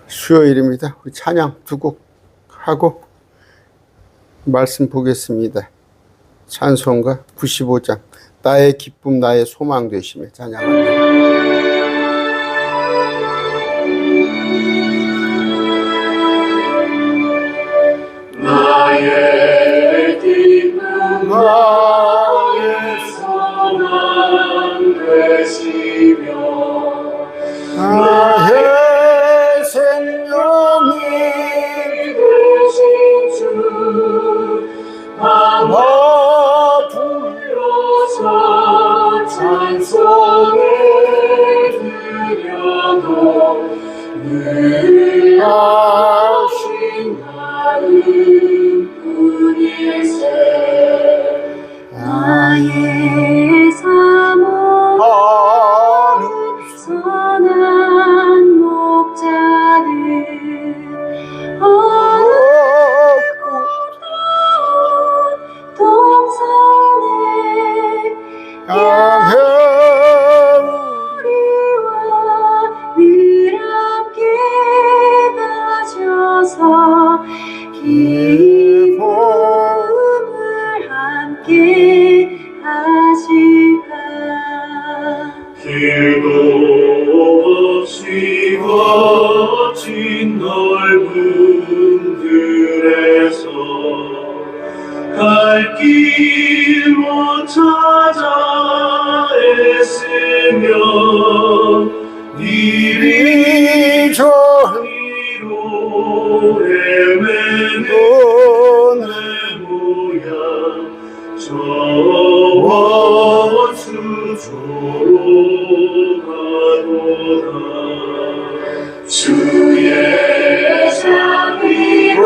수요일입니다. 우리 찬양 두 곡 하고 말씀 보겠습니다. 찬송가 95장 나의 기쁨 나의 소망 되시며 찬양합니다. 나의 기쁨 나의 소망 되시며 나의 생명이 되신 주 반바 불러서 찬송을 드려도 늘 하신 마음 뿐일세 나의 사모하는 선한 목자들 어느 동산에 향해 우리와 늘 함께 가셔서 기쁨을 함께 하실까 길도 없이 거친 넓은 들에서 갈 길 못 찾아 애쓰며 이리 저리로 헤매는 내 모양 저 원수조로 가도다 주의 자비로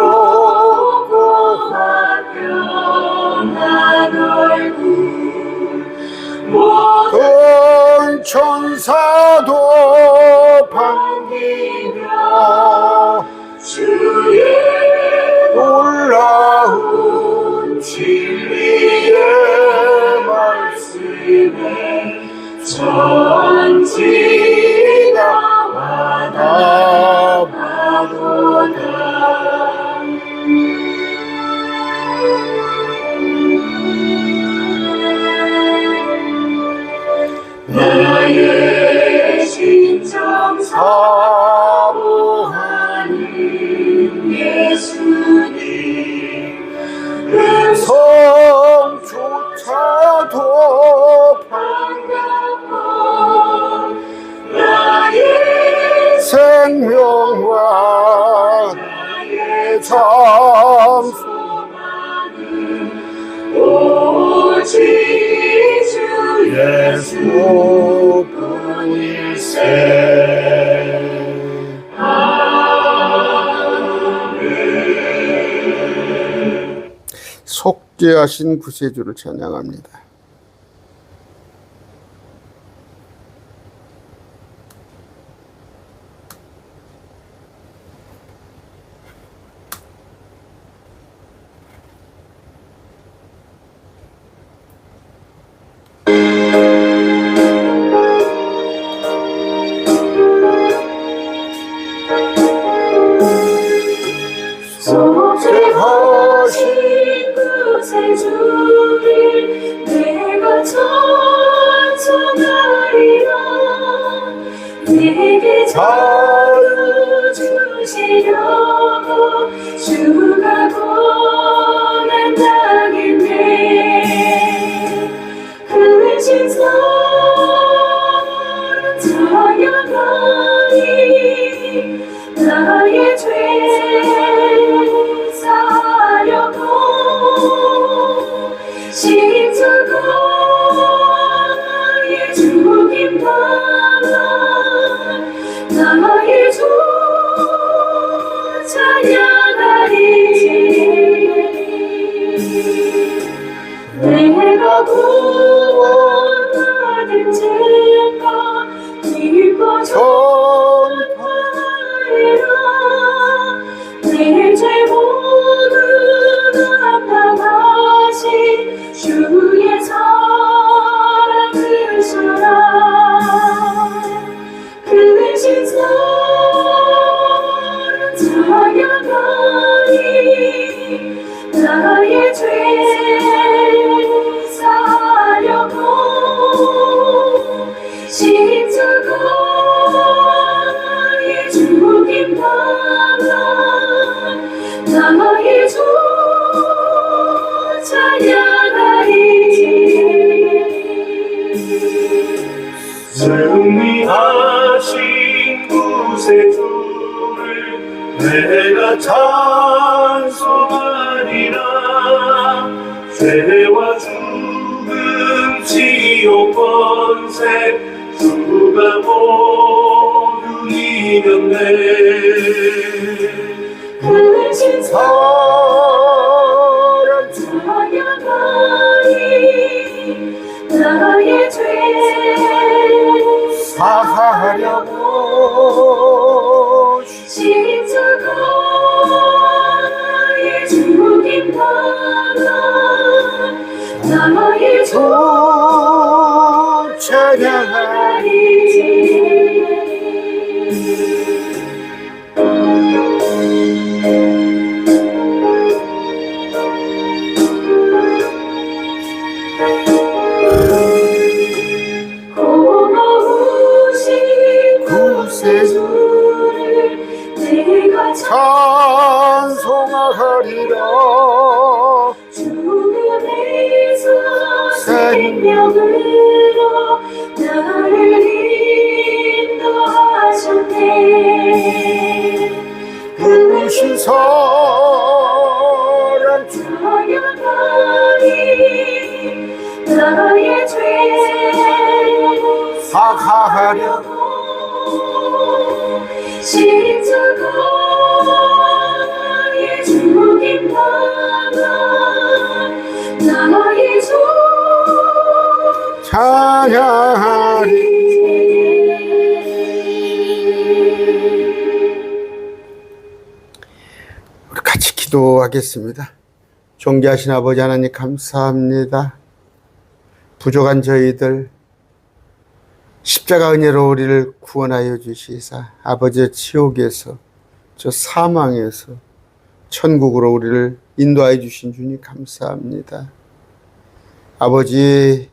고화평한 얼굴 모든 천사도 반기며 주의 놀라운 진리의 말씀에 전지가 와닿아도다 나의 심정 사모하는 예수님 성조차도 반갑고 나의 생명과 나의 참 소망은 오직 주 예수뿐일세 속죄하신 구세주를 찬양합니다. 속죄하신 구세주를 내가 찬송하리라 내게 자유 주시려고 주가 고난당했네 그 신선한 찬양하니 나의 죄 사려고 십자가에 죽임 받아 나의 내가 찬송하리라. 죄와 죽음 지옥 권세 주가 모두 이겼네. 크신 사랑 찬양하리. 나의 죄 사하려고 십자가의 죽임 받아 나의 주 찬양하리. 고마우신 구세주를 내가 찬송하리라. 죽음에서 생명으로 나를 인도하셨네. 크신 사랑 찬양하리. 나의 죄 사하려고 십자가의 죽임 받아 나의 주 찬양하리. 우리 같이 기도하겠습니다. 존귀하신 아버지 하나님 감사합니다. 부족한 저희들 십자가 은혜로 우리를 구원하여 주시사 아버지의 지옥에서 저 사망에서 천국으로 우리를 인도하여 주신 주님 감사합니다. 아버지,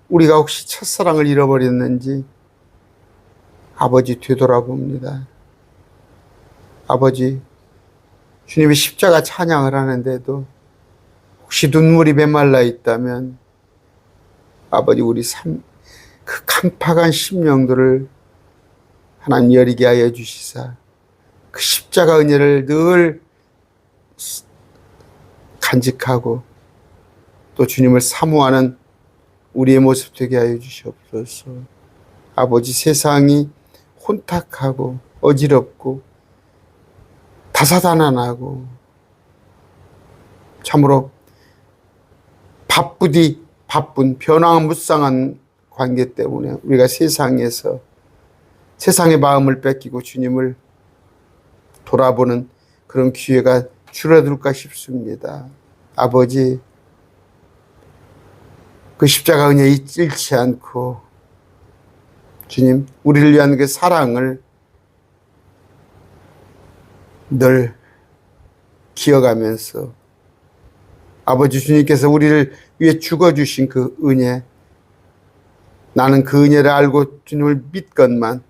우리가 혹시 첫사랑을 잃어버렸는지 아버지 되돌아봅니다. 아버지, 주님의 십자가 찬양을 하는데도 혹시 눈물이 메말라 있다면 아버지, 우리 그 강팍한 심령들을 하나님 여리게 하여 주시사 그 십자가 은혜를 늘 간직하고 또 주님을 사모하는 우리의 모습 되게 하여 주시옵소서. 아버지, 세상이 혼탁하고 어지럽고 다사다난하고 참으로 바쁜 변화무쌍한 관계 때문에 우리가 세상에서 세상의 마음을 뺏기고 주님을 돌아보는 그런 기회가 줄어들까 싶습니다. 아버지, 그 십자가 은혜 잃지 않고 주님, 우리를 위한 그 사랑을 늘 기억하면서 아버지 주님께서 우리를 위해 죽어주신 그 은혜, 나는 그 은혜를 알고 주님을 믿건만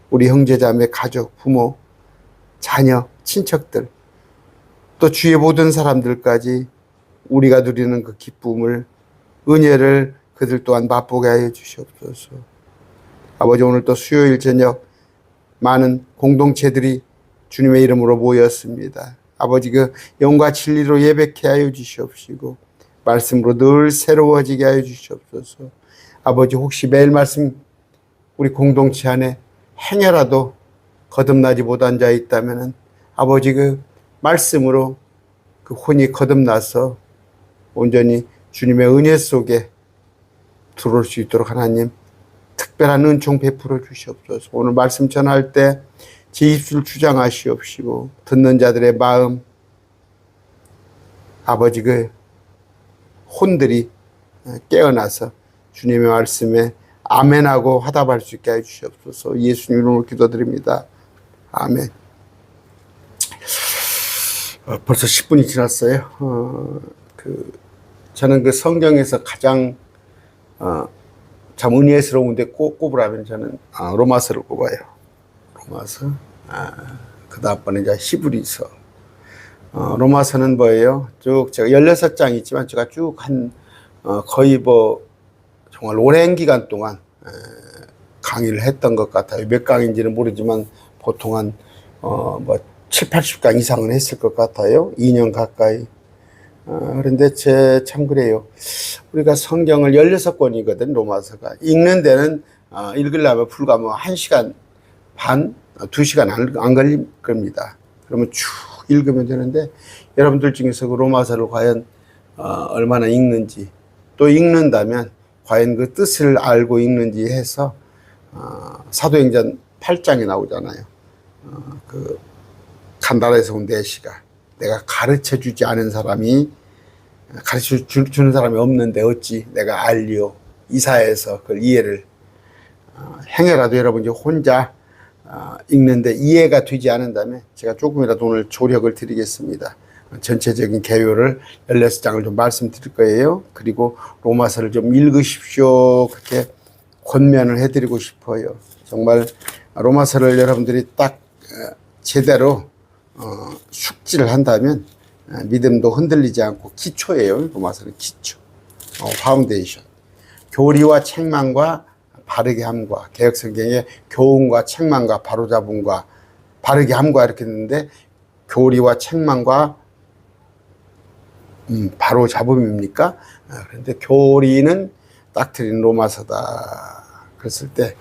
우리 형제자매, 가족, 부모, 자녀, 친척들 또 주위의 모든 사람들까지 우리가 누리는 그 기쁨을, 은혜를 그들 또한 맛보게 하여 주시옵소서. 아버지, 오늘 또 수요일 저녁 많은 공동체들이 주님의 이름으로 모였습니다. 아버지, 그 영과 진리로 예배케 하여 주시옵시고 말씀으로 늘 새로워지게 하여 주시옵소서. 아버지, 혹시 매일 말씀 우리 공동체 안에 행여라도 거듭나지 못한 자 있다면 아버지, 그 말씀으로 그 혼이 거듭나서 온전히 주님의 은혜 속에 들어올 수 있도록 하나님 특별한 은총 베풀어 주시옵소서. 오늘 말씀 전할 때 제 입술 주장하시옵시고 듣는 자들의 마음, 아버지, 그 혼들이 깨어나서 주님의 말씀에 아멘하고 화답할 수 있게 해주시옵소서. 예수님 이름으로 기도드립니다. 아멘. 벌써 10분이 지났어요. 저는 그 성경에서 가장 참 은혜스러운데 꼽으라면 저는 로마서를 꼽아요. 로마서. 그 다음번에 이제 히브리서. 로마서는 뭐예요? 쭉 제가 16장 있지만 제가 쭉 거의 정말 오랜 기간 동안 강의를 했던 것 같아요. 몇 강인지는 모르지만 보통 한 뭐 7, 80강 이상은 했을 것 같아요. 2년 가까이. 그런데 참 그래요. 우리가 성경을 16권이거든, 로마서가. 읽는 데는, 읽으려면 불과 뭐 1시간 반, 2시간 안 걸릴 겁니다. 그러면 쭉 읽으면 되는데, 여러분들 중에서 그 로마서를 과연, 얼마나 읽는지, 또 읽는다면, 과연 그 뜻을 알고 읽는지 해서, 사도행전 8장에 나오잖아요. 그, 간다라에서 온 내시가 내가 가르쳐 주지 않은 사람이 가르쳐 주는 사람이 없는데 어찌 내가 알리오. 이사에서 그걸 이해를 행여라도 여러분이 혼자 읽는데 이해가 되지 않는다면 제가 조금이라도 오늘 조력을 드리겠습니다. 전체적인 개요를 16장을 좀 말씀드릴 거예요. 그리고 로마서를 좀 읽으십시오. 그렇게 권면을 해드리고 싶어요. 정말 로마서를 여러분들이 딱 제대로 숙지를 한다면 믿음도 흔들리지 않고 기초예요. 로마서는 기초, 파운데이션. 교리와 책망과 바르게 함과, 개역성경에 교훈과 책망과 바로잡음과 바르게 함과 이렇게 했는데 교리와 책망과 바로잡음입니까? 그런데 교리는 딱 드린 로마서다. 그랬을 때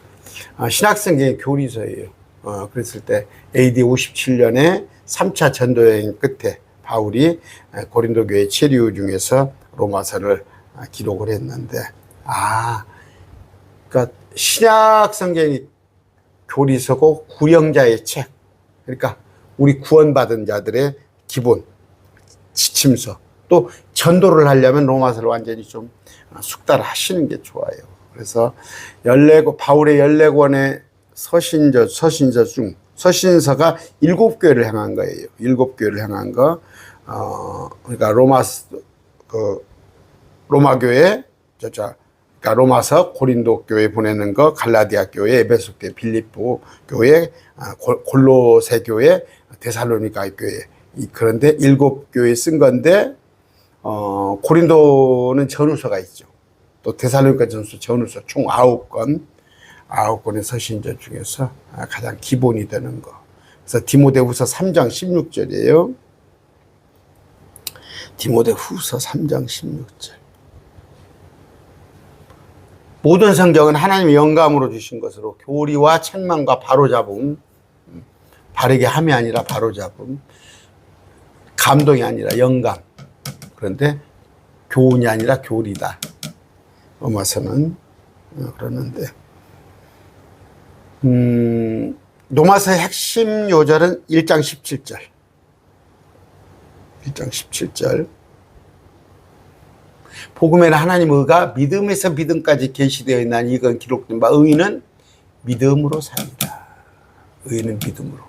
신학성경의 교리서예요. 그랬을 때 AD 57년에 3차 전도여행 끝에 바울이 고린도 교회 체류 중에서 로마서를 기록을 했는데, 그러니까 신약 성경이 교리서고 구령자의 책. 그러니까 우리 구원받은 자들의 기본 지침서. 또 전도를 하려면 로마서를 완전히 좀 숙달하시는 게 좋아요. 그래서 바울의 14권의 서신서 중 서신서가 7교회를 향한 거예요. 7교회를 향한 거. 그러니까 로마 교회, 그러니까 로마서 고린도 교회 보내는 거, 갈라디아 교회, 에베소 교회, 빌립보 교회, 골로새 교회, 데살로니가 교회. 그런데 7교회 쓴 건데, 고린도는 전후서가 있죠. 또 데살로니가 전후서 총 9권의 서신서 중에서 가장 기본이 되는 거. 그래서 디모데후서 3장 16절이에요. 디모데후서 3장 16절. 모든 성경은 하나님의 영감으로 주신 것으로 교리와 책망과 바로잡음, 바르게 함이 아니라 바로잡음, 감동이 아니라 영감. 그런데 교훈이 아니라 교리다. 로마서는 그러는데, 로마서의 핵심 요절은 1장 17절. 1장 17절. 복음에는 하나님 의가 믿음에서 믿음까지 계시되어 있나니 이건 기록된 바 의인은 믿음으로 삽니다. 의인은 믿음으로.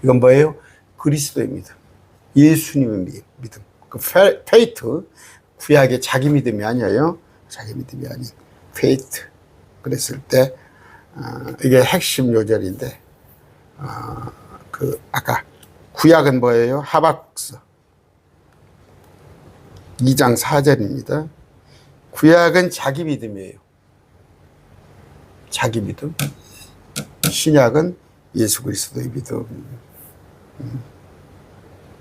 이건 뭐예요? 그리스도의 믿음. 예수님의 믿음. 그 페이트, 구약의 자기 믿음이 아니에요. 자기 믿음이 아닌 페이트. 그랬을 때 이게 핵심 요절인데, 아까 구약은 뭐예요? 하박국서 2장 4절입니다. 구약은 자기 믿음이에요. 자기 믿음. 신약은 예수 그리스도의 믿음.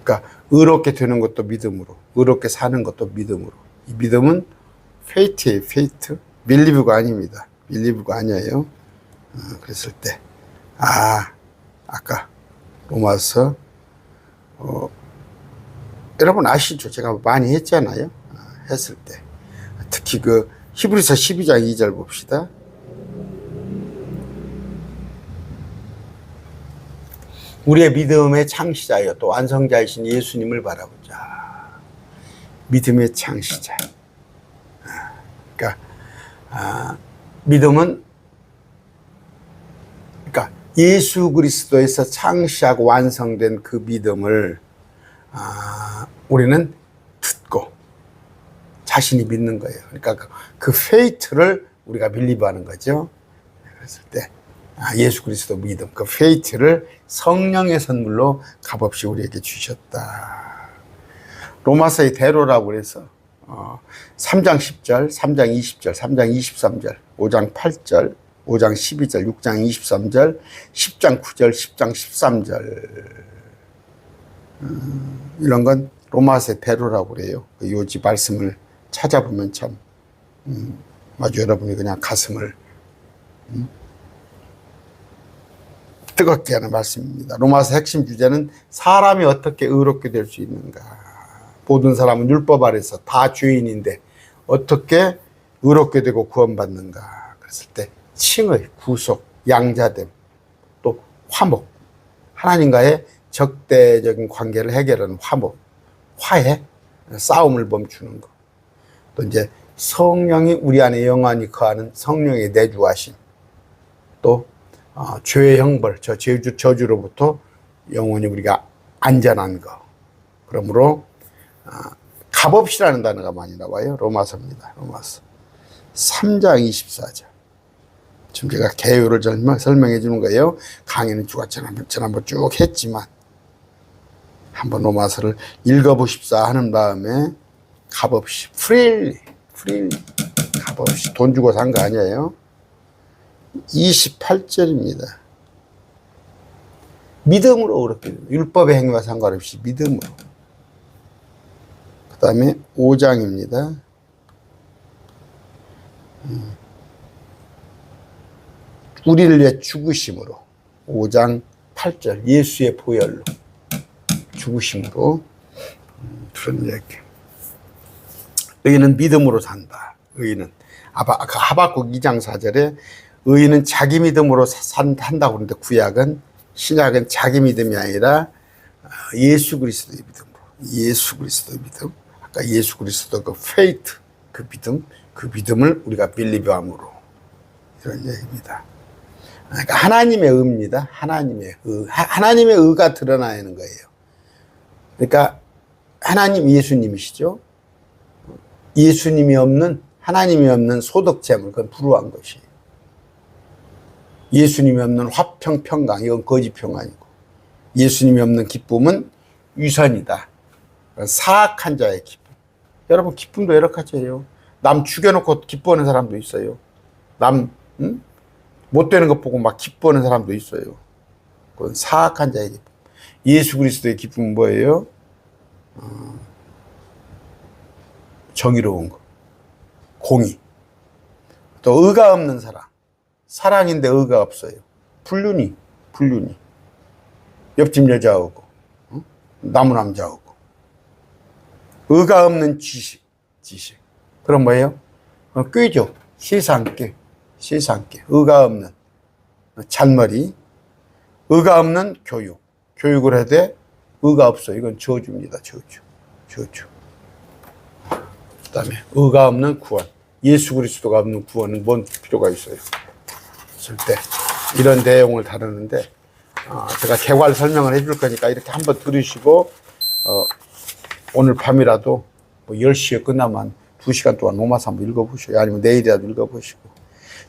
그러니까 의롭게 되는 것도 믿음으로, 의롭게 사는 것도 믿음으로. 이 믿음은 페이트예요. 페이트. 빌리브가 아닙니다. 빌리브가 아니에요. 그랬을 때, 아까 로마서, 여러분 아시죠? 제가 많이 했잖아요. 했을 때. 특히 히브리서 12장 2절 봅시다. 우리의 믿음의 창시자여 또 완성자이신 예수님을 바라보자. 믿음의 창시자. 그러니까, 믿음은 예수 그리스도에서 창시하고 완성된 그 믿음을 우리는 듣고 자신이 믿는 거예요. 그러니까 그 페이트를 우리가 빌리브하는 거죠. 그랬을 때 예수 그리스도 믿음, 그 페이트를 성령의 선물로 값없이 우리에게 주셨다. 로마서의 대로라고 그래서 3장 10절, 3장 20절, 3장 23절, 5장 8절, 5장 12절, 6장 23절, 10장 9절, 10장 13절. 이런 건 로마서의 대로라고 그래요. 그 요지 말씀을 찾아보면 참 아주 여러분이 그냥 가슴을 뜨겁게 하는 말씀입니다. 로마서 핵심 주제는 사람이 어떻게 의롭게 될 수 있는가. 모든 사람은 율법 아래서 다 죄인인데 어떻게 의롭게 되고 구원받는가. 그랬을 때 칭의, 구속, 양자됨, 또 화목, 하나님과의 적대적인 관계를 해결하는 화목, 화해, 싸움을 멈추는 것. 또 이제 성령이 우리 안에 영원히 거하는 성령의 내주하심. 또 죄의 형벌, 저주로부터 영원히 우리가 안전한 거. 그러므로 값없이라는 단어가 많이 나와요. 로마서입니다. 로마서 3장 24절. 지금 제가 개요를 설명해 주는 거예요. 강의는 지난번 쭉 했지만 한번 로마서를 읽어보십사 하는 마음에 값없이 프리리 값없이 돈 주고 산 거 아니에요. 28절입니다. 믿음으로 그렇게 율법의 행위와 상관없이 믿음으로. 그 다음에 5장입니다. 우리를 위해 죽으심으로. 5장 8절 예수의 보혈로 죽으심으로. 그런 얘기. 의인은 믿음으로 산다. 의인은 하박국 2장 4절에 의인은 자기 믿음으로 산다고 그러는데 구약은 신약은 자기 믿음이 아니라 예수 그리스도의 믿음으로. 예수 그리스도의 믿음. 아까 예수 그리스도 그 faith, 그 믿음을 우리가 빌리브함으로. 이런 얘기입니다. 그러니까 하나님의 의입니다. 하나님의 의. 하나님의 의가 드러나는 거예요. 그러니까 하나님 예수님이시죠. 예수님이 없는, 하나님이 없는 소득재물, 그건 불우한 것이에요. 예수님이 없는 화평, 평강, 이건 거짓 평강이고, 예수님이 없는 기쁨은 유선이다. 사악한 자의 기쁨. 여러분, 기쁨도 여러 가지예요. 남 죽여놓고 기뻐하는 사람도 있어요. 못 되는 것 보고 막 기뻐하는 사람도 있어요. 그건 사악한 자의 기쁨. 예수 그리스도의 기쁨은 뭐예요? 정의로운 거, 공의. 또 의가 없는 사랑. 사랑인데 의가 없어요. 불륜이. 옆집 여자하고 나무 남자하고. 의가 없는 지식. 그럼 뭐예요? 꾀죠. 세상께. 의가 없는 잔머리. 의가 없는 교육. 교육을 해도 의가 없어요. 이건 저주입니다. 저주. 그 다음에 의가 없는 구원. 예수 그리스도가 없는 구원은 뭔 필요가 있어요? 그럴 때 이런 내용을 다루는데 제가 개괄 설명을 해줄 거니까 이렇게 한번 들으시고 오늘 밤이라도 뭐 10시에 끝나면 2시간 동안 로마서 한번 읽어보시고 아니면 내일이라도 읽어보시고.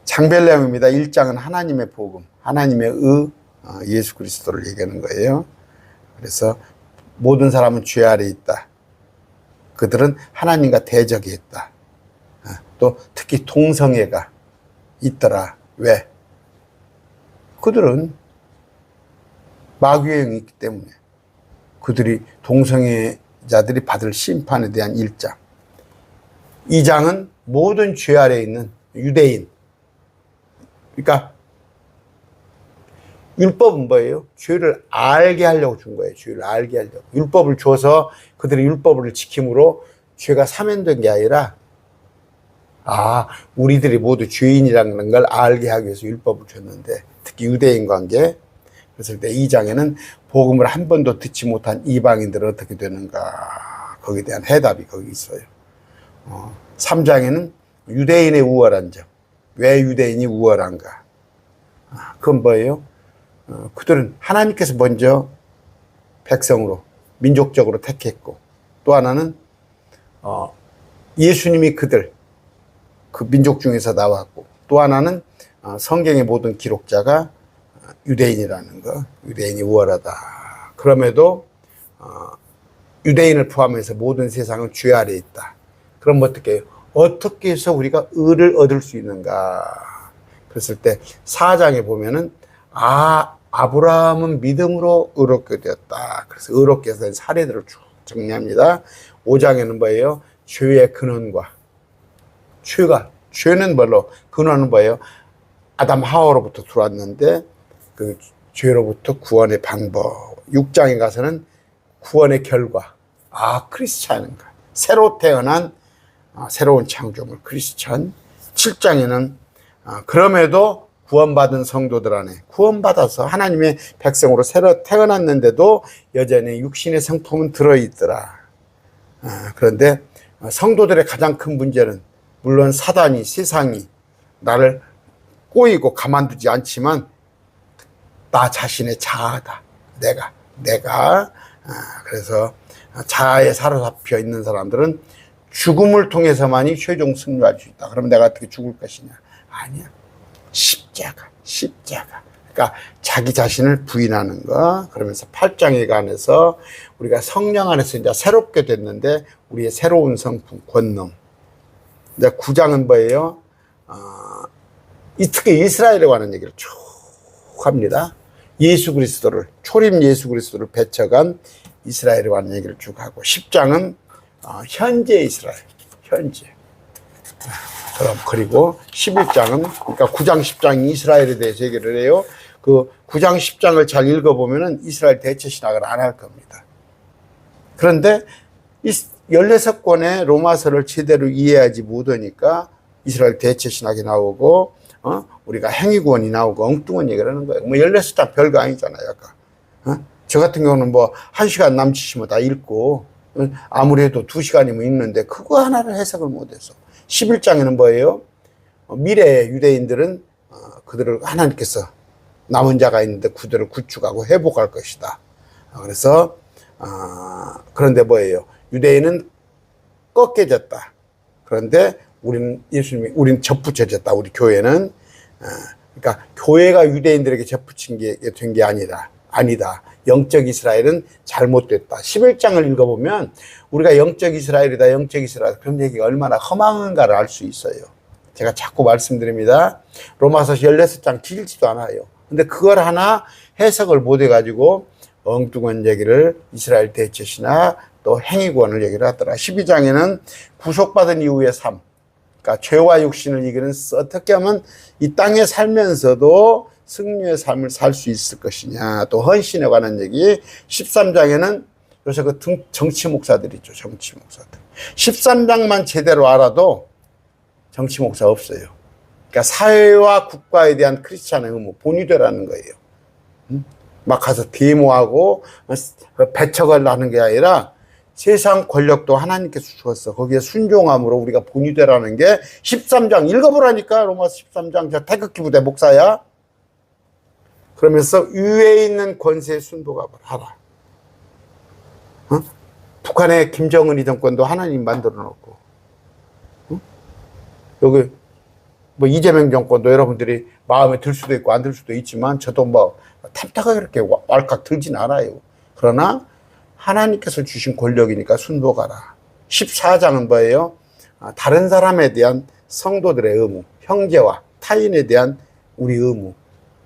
장별내용입니다. 1장은 하나님의 복음, 하나님의 의, 예수 그리스도를 얘기하는 거예요. 그래서 모든 사람은 죄 아래 있다. 그들은 하나님과 대적이 있다. 또 특히 동성애가 있더라. 왜? 그들은 마귀의 영이 있기 때문에. 그들이 동성애자들이 받을 심판에 대한 1장. 2장은 모든 죄 아래에 있는 유대인. 그러니까 율법은 뭐예요? 죄를 알게 하려고 준 거예요. 죄를 알게 하려고. 율법을 줘서 그들이 율법을 지킴으로 죄가 사면된 게 아니라 우리들이 모두 죄인이라는 걸 알게 하기 위해서 율법을 줬는데 특히 유대인 관계. 그랬을 때 2장에는 복음을 한 번도 듣지 못한 이방인들은 어떻게 되는가. 거기에 대한 해답이 거기 있어요. 3장에는 유대인의 우월한 점. 왜 유대인이 우월한가? 그건 뭐예요? 그들은 하나님께서 먼저 백성으로 민족적으로 택했고 또 하나는 예수님이 그들 그 민족 중에서 나왔고 또 하나는 성경의 모든 기록자가 유대인이라는 거. 유대인이 우월하다. 그럼에도 유대인을 포함해서 모든 세상은 죄 아래에 있다. 그럼 어떻게 해요? 어떻게 해서 우리가 의를 얻을 수 있는가? 그랬을 때 4장에 보면은 아브라함은 믿음으로 의롭게 되었다. 그래서 의롭게 된 사례들을 쭉 정리합니다. 5장에는 뭐예요? 죄의 근원과 죄는 뭘로? 근원은 뭐예요? 아담 하와로부터 들어왔는데 그 죄로부터 구원의 방법. 6장에 가서는 구원의 결과. 크리스찬인가? 새로 태어난 새로운 창조물 크리스찬. 7장에는 그럼에도 구원받은 성도들 안에 구원받아서 하나님의 백성으로 새로 태어났는데도 여전히 육신의 성품은 들어있더라. 그런데 성도들의 가장 큰 문제는 물론 사단이 세상이 나를 꼬이고 가만두지 않지만 나 자신의 자아다. 내가 그래서 자아에 사로잡혀 있는 사람들은 죽음을 통해서만이 최종 승리할 수 있다. 그럼 내가 어떻게 죽을 것이냐? 아니야. 십자가. 그러니까 자기 자신을 부인하는 거. 그러면서 8장에 관해서 우리가 성령 안에서 이제 새롭게 됐는데 우리의 새로운 성품, 권능. 이제 9장은 뭐예요? 특히 이스라엘에 관한 얘기를 쭉 합니다. 예수 그리스도를, 초림 예수 그리스도를 배척한 이스라엘에 관한 얘기를 쭉 하고, 10장은 현재 이스라엘, 현재. 그리고 11장은, 그러니까 9장, 10장이 이스라엘에 대해서 얘기를 해요. 그 9장, 10장을 잘 읽어보면은 이스라엘 대체 신학을 안 할 겁니다. 그런데 16권의 로마서를 제대로 이해하지 못하니까 이스라엘 대체 신학이 나오고, 우리가 행위구원이 나오고 엉뚱한 얘기를 하는 거예요. 16장 별거 아니잖아요, 아까. 저 같은 경우는 1시간 남치시면 다 읽고, 아무래도 2시간이면 읽는데, 그거 하나를 해석을 못해서. 11장에는 뭐예요? 미래의 유대인들은, 그들을 하나님께서 남은 자가 있는데 그들을 구축하고 회복할 것이다. 그래서, 그런데 뭐예요? 유대인은 꺾여졌다. 그런데 우린 접붙여졌다. 우리 교회는. 그러니까 교회가 유대인들에게 접붙인 게 된 게 아니다. 영적 이스라엘은 잘못됐다. 11장을 읽어보면 우리가 영적 이스라엘이다. 그런 얘기가 얼마나 허망한가를 알 수 있어요. 제가 자꾸 말씀드립니다. 로마서 16장 길지도 않아요. 근데 그걸 하나 해석을 못 해가지고 엉뚱한 얘기를 이스라엘 대체시나 또 행위구원을 얘기를 하더라. 12장에는 구속받은 이후의 삶. 그러니까 죄와 육신을 이기는 어떻게 하면 이 땅에 살면서도 승리의 삶을 살 수 있을 것이냐. 또 헌신에 관한 얘기. 13장에는 요새 그 정치 목사들 있죠. 정치 목사들. 13장만 제대로 알아도 정치 목사 없어요. 그러니까 사회와 국가에 대한 크리스찬의 의무, 본이 되라는 거예요. 막 가서 데모하고 배척을 하는 게 아니라 세상 권력도 하나님께서 주었어. 거기에 순종함으로 우리가 본이 되라는 게 13장 읽어보라니까. 로마서 13장. 저 태극기 부대 목사야. 그러면서 위에 있는 권세에 순종함을 하라. 북한의 김정은이 정권도 하나님 만들어 놓고, 여기 이재명 정권도 여러분들이 마음에 들 수도 있고 안 들 수도 있지만 저도 탐탁하게 이렇게 왈칵 들진 않아요. 그러나 하나님께서 주신 권력이니까 순복하라. 14장은 뭐예요? 다른 사람에 대한 성도들의 의무, 형제와 타인에 대한 우리 의무.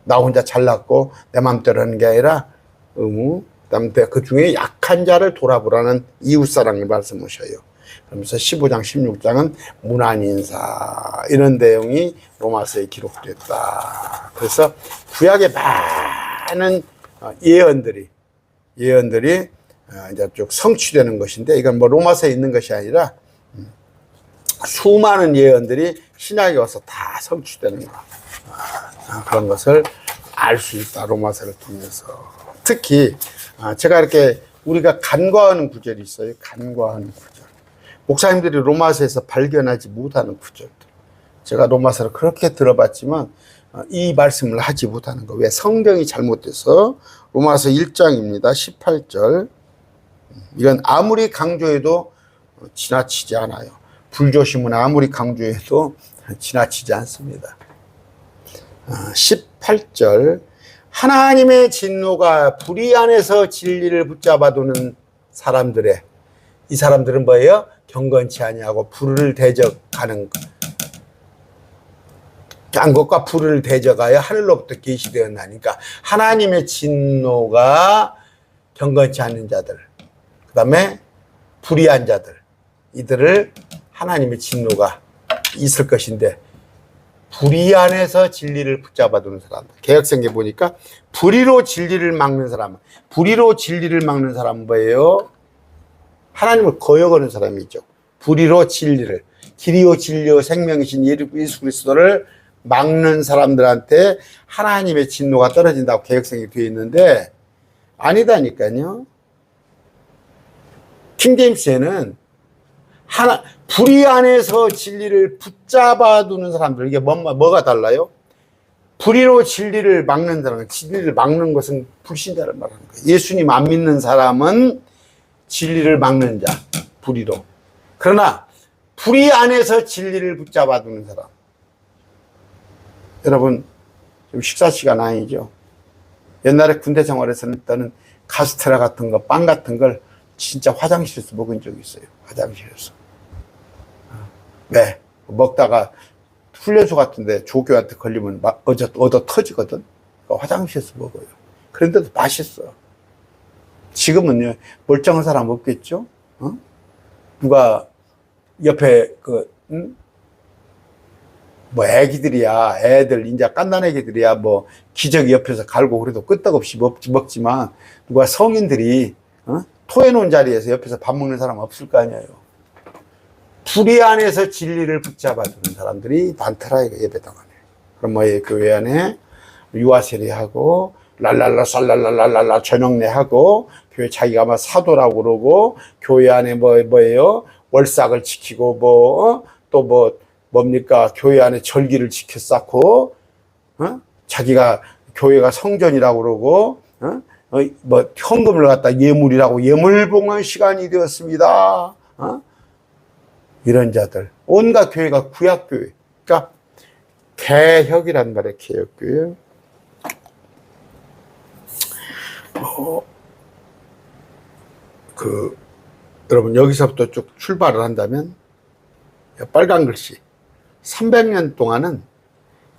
나 혼자 잘났고 내 마음대로 하는 게 아니라 의무. 그다음에 그 중에 약한 자를 돌아보라는 이웃사랑을 말씀하셔요. 그러면서 15장, 16장은 문안인사 이런 내용이 로마서에 기록됐다. 그래서 구약의 많은 예언들이 이제 쭉 성취되는 것인데, 이건 로마서에 있는 것이 아니라 수많은 예언들이 신약에 와서 다 성취되는 거. 그런 것을 알 수 있다. 로마서를 통해서. 특히 제가 이렇게 우리가 간과하는 구절이 있어요. 간과하는 구절. 목사님들이 로마서에서 발견하지 못하는 구절들. 제가 로마서를 그렇게 들어봤지만 이 말씀을 하지 못하는 거. 왜? 성경이 잘못돼서. 로마서 1장입니다. 18절. 이건 아무리 강조해도 지나치지 않아요. 불조심은 아무리 강조해도 지나치지 않습니다. 18절. 하나님의 진노가 불의 안에서 진리를 붙잡아두는 사람들의, 이 사람들은 뭐예요? 경건치 아니하고 불을 대적하는 안것과 불을 대적하여 하늘로부터 계시되었나니까 하나님의 진노가 경건치 않은 자들, 그 다음에 불의한 자들, 이들을 하나님의 진노가 있을 것인데 불의 안에서 진리를 붙잡아 두는 사람, 개혁성경에 보니까 불의로 진리를 막는 사람, 불의로 진리를 막는 사람은 뭐예요? 하나님을 거역하는 사람이죠. 불의로 진리를, 길이요 진리요 생명이신 예수 그리스도를 막는 사람들한테 하나님의 진노가 떨어진다고 개혁성경에 되어 있는데 아니다니까요. 킹제임스에는 불의 안에서 진리를 붙잡아 두는 사람들, 이게 뭐가 달라요? 불의로 진리를 막는 사람, 진리를 막는 것은 불신자를 말하는 거예요. 예수님 안 믿는 사람은 진리를 막는 자, 불의로. 그러나 불의 안에서 진리를 붙잡아 두는 사람. 여러분, 지금 식사 시간 아니죠? 옛날에 군대 생활에서는 떠는 카스테라 같은 거, 빵 같은 걸 진짜 화장실에서 먹은 적이 있어요. 화장실에서. 네. 먹다가 훈련소 같은데 조교한테 걸리면 막 얻어 터지거든. 화장실에서 먹어요. 그런데도 맛있어. 지금은요, 멀쩡한 사람 없겠죠? 누가 옆에 애들, 이제 깐난 애기들이야, 기저귀 옆에서 갈고 그래도 끄떡없이 먹지만, 누가 성인들이, 토해놓은 자리에서 옆에서 밥 먹는 사람 없을 거 아니에요. 불의 안에서 진리를 붙잡아 두는 사람들이 많더라, 이거 예배당하네. 그럼 교회 안에 유아세례하고, 랄랄라, 쌀랄랄랄랄라, 저녁내하고, 교회 자기가 막 사도라고 그러고, 교회 안에 뭐예요? 월삭을 지키고, 뭡니까? 교회 안에 절기를 지켜 쌓고, 자기가 교회가 성전이라고 그러고, 현금을 갖다 예물이라고 예물봉헌 시간이 되었습니다. 이런 자들. 온갖 교회가 구약교회. 그러니까, 개혁이란 말이에요, 개혁교회. 여러분, 여기서부터 쭉 출발을 한다면, 빨간 글씨. 300년 동안은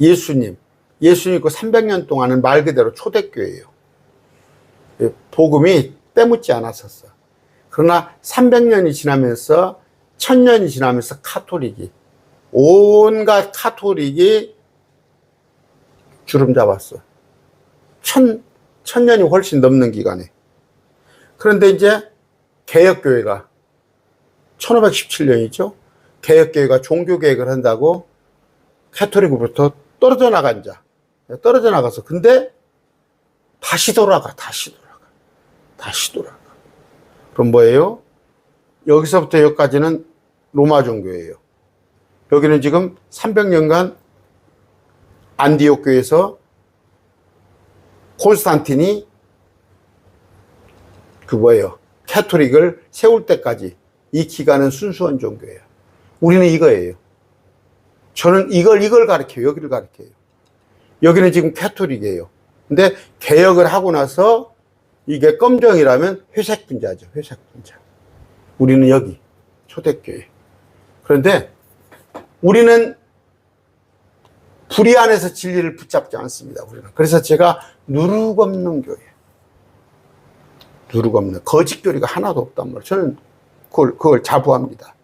예수님 있고 300년 동안은 말 그대로 초대교회예요. 복음이 때묻지 않았었어. 그러나 300년이 지나면서 1000년이 지나면서 온갖 카톨릭이 주름 잡았어. 1000년이 훨씬 넘는 기간에. 그런데 이제 개혁교회가 1517년이죠. 개혁교회가 종교개혁을 한다고 카톨릭으로부터 떨어져 나가서 근데 다시 돌아가. 그럼 뭐예요? 여기서부터 여기까지는 로마 종교예요. 여기는 지금 300년간 안디옥 교회에서 콘스탄틴이 카톨릭을 세울 때까지 이 기간은 순수한 종교예요. 우리는 이거예요. 저는 이걸 가르쳐요. 여기를 가르쳐요. 여기는 지금 카톨릭이에요. 근데 개혁을 하고 나서 이게 검정이라면 회색 분자죠. 회색 분자. 우리는 여기 초대교회. 그런데 우리는 불의 안에서 진리를 붙잡지 않습니다. 우리는. 그래서 제가 누룩 없는 교회. 누룩 없는 거짓 교리가 하나도 없단 말이에요. 저는 그걸 자부합니다.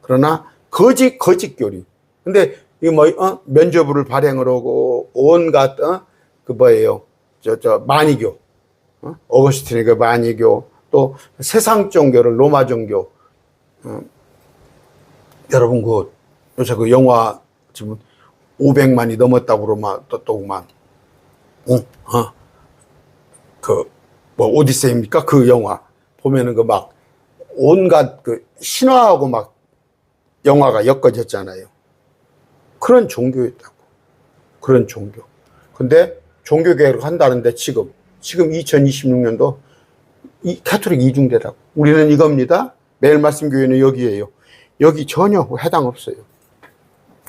그러나 거짓 교리. 근데 이거 면죄부를 발행을 하고 온갖 마니교, 어거스틴의 그 마니교, 또 세상 종교를 로마 종교. 여러분 요새 그 영화 지금 500만이 넘었다고 그러면 오디세이입니까? 그 영화 보면은 온갖 신화하고 영화가 엮어졌잖아요. 그런 종교였다고. 그런 종교. 근데 종교 개혁을 한다는데 지금 2026년도 카톨릭 이중대라고. 우리는 이겁니다. 매일 말씀 교회는 여기에요. 여기 전혀 해당 없어요.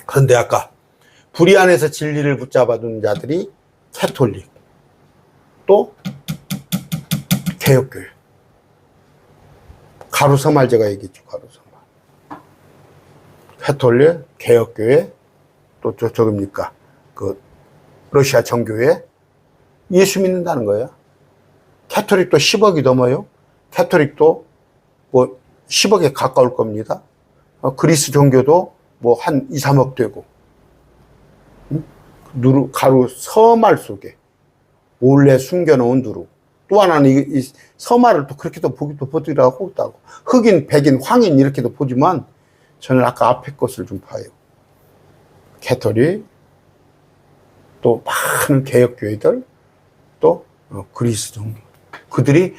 그런데 아까 불의 안에서 진리를 붙잡아둔 자들이 카톨릭, 또 개혁교회. 가루서말 제가 얘기했죠. 가루서말. 카톨릭, 개혁교회, 또 저겁니까? 그 러시아 정교회 예수 믿는다는 거예요. 캐토릭도 10억이 넘어요. 캐토릭도 뭐 10억에 가까울 겁니다. 그리스 종교도 뭐 한 2, 3억 되고. 누루, 가루 서말 속에 몰래 숨겨놓은 누루. 또 하나는 이 서말을 또 그렇게도 보기라고 있다고. 흑인, 백인, 황인 이렇게도 보지만 저는 아까 앞에 것을 좀 봐요. 캐토릭, 또 많은 개혁교회들, 또 그리스 종교. 그들이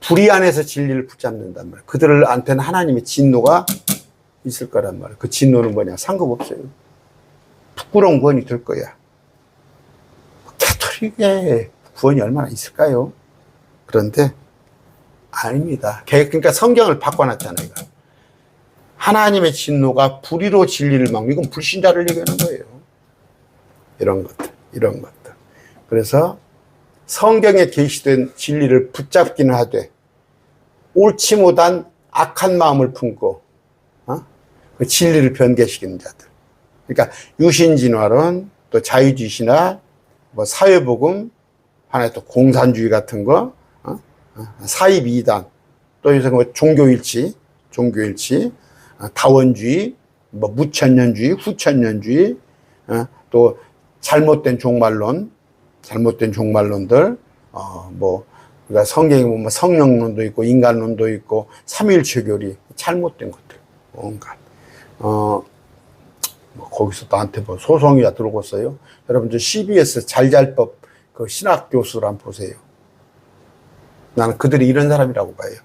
불의 안에서 진리를 붙잡는단 말이에요. 그들한테는 하나님의 진노가 있을 거란 말이에요. 그 진노는 뭐냐? 상관없어요. 부끄러운 구원이 될 거야. 캐토릭의 구원이 얼마나 있을까요? 그런데 아닙니다. 그러니까 성경을 바꿔놨잖아요. 이거. 하나님의 진노가 불의로 진리를 막고, 이건 불신자를 얘기하는 거예요. 이런 것들. 그래서 성경에 계시된 진리를 붙잡기는 하되 옳지 못한 악한 마음을 품고 그 진리를 변개시키는 자들. 그러니까 유신진화론, 또 자유주의나 뭐 사회복음, 하나의 또 공산주의 같은 거, 사입이단, 또 요새 뭐 종교일치, 다원주의, 뭐 무천년주의, 후천년주의, 또 잘못된 종말론들, 뭐, 그러니까 성경에 보면 성령론도 있고, 인간론도 있고, 삼위일체교리, 잘못된 것들, 온갖. 뭐 거기서 나한테 뭐 소송이가 들어오고 있어요. 여러분, 저 CBS 잘잘법 그 신학 교수를 한번 보세요. 나는 그들이 이런 사람이라고 봐요.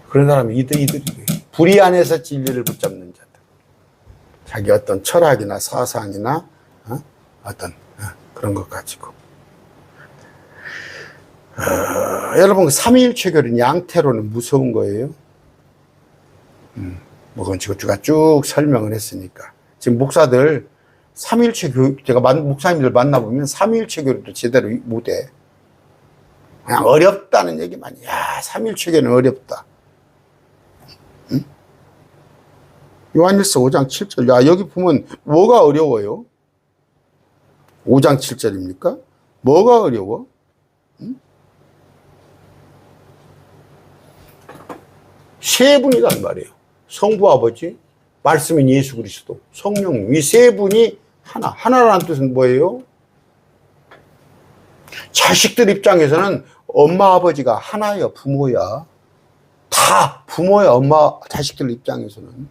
그런 사람이 이들이 불의 안에서 진리를 붙잡는 자들. 자기 어떤 철학이나 사상이나, 어떤, 그런 것 가지고. 여러분, 삼위일체교는 양태로는 무서운 거예요. 뭐, 그건 제가 쭉 설명을 했으니까. 지금 목사들, 삼위일체 교육, 제가 목사님들 만나보면 삼위일체 교육도 제대로 못해. 그냥 어렵다는 얘기만. 야, 삼위일체 교육은 어렵다. 응? 요한일서 5장 7절. 야, 여기 보면 뭐가 어려워요? 5장 7절입니까? 뭐가 어려워? 응? 세 분이란 말이에요. 성부 아버지, 말씀인 예수 그리스도, 성령님. 이 세 분이 하나라는 뜻은 뭐예요? 자식들 입장에서는 엄마 아버지가 하나야, 부모야. 다 부모야, 엄마 자식들 입장에서는.